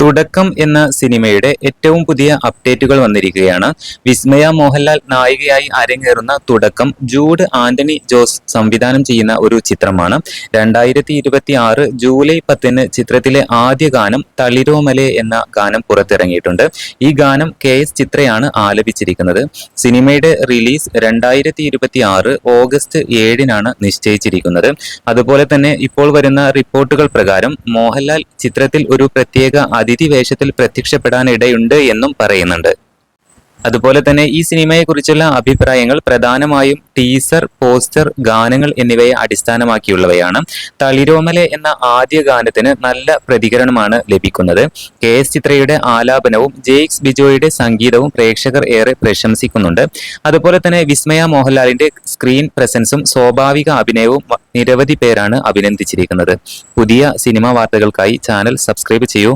തുടക്കം എന്ന സിനിമയുടെ ഏറ്റവും പുതിയ അപ്ഡേറ്റുകൾ വന്നിരിക്കുകയാണ്. വിസ്മയ മോഹൻലാൽ നായികയായി അരങ്ങേറുന്ന തുടക്കം ജൂഡ് ആന്റണി ജോസ് സംവിധാനം ചെയ്യുന്ന ഒരു ചിത്രമാണ്. 2026 ജൂലൈ 10 ചിത്രത്തിലെ ആദ്യ ഗാനം തളിരോമലെ എന്ന ഗാനം പുറത്തിറങ്ങിയിട്ടുണ്ട്. ഈ ഗാനം KS ചിത്രയാണ് ആലപിച്ചിരിക്കുന്നത്. സിനിമയുടെ റിലീസ് 2026 ഓഗസ്റ്റ് 7 നിശ്ചയിച്ചിരിക്കുന്നത്. അതുപോലെ തന്നെ ഇപ്പോൾ വരുന്ന റിപ്പോർട്ടുകൾ പ്രകാരം മോഹൻലാൽ ചിത്രത്തിൽ ഒരു പ്രത്യേക അതിഥി വേഷത്തിൽ പ്രത്യക്ഷപ്പെടാനിടയുണ്ട് എന്നും പറയുന്നുണ്ട്. അതുപോലെ തന്നെ ഈ സിനിമയെക്കുറിച്ചുള്ള അഭിപ്രായങ്ങൾ പ്രധാനമായും ടീസർ, പോസ്റ്റർ, ഗാനങ്ങൾ എന്നിവയെ അടിസ്ഥാനമാക്കിയുള്ളവയാണ്. തളിരോമലെ എന്ന ആദ്യ ഗാനത്തിന് നല്ല പ്രതികരണമാണ് ലഭിക്കുന്നത്. KS ചിത്രയുടെ ആലാപനവും ജെയ്ക്സ് ബിജോയുടെ സംഗീതവും പ്രേക്ഷകർ ഏറെ പ്രശംസിക്കുന്നുണ്ട്. അതുപോലെ തന്നെ വിസ്മയ മോഹൻലാലിന്റെ സ്ക്രീൻ പ്രസൻസും സ്വാഭാവിക അഭിനയവും നിരവധി പേരാണ് അഭിനന്ദിച്ചിരിക്കുന്നത്. പുതിയ സിനിമാ വാർത്തകൾക്കായി ചാനൽ സബ്സ്ക്രൈബ് ചെയ്യൂ.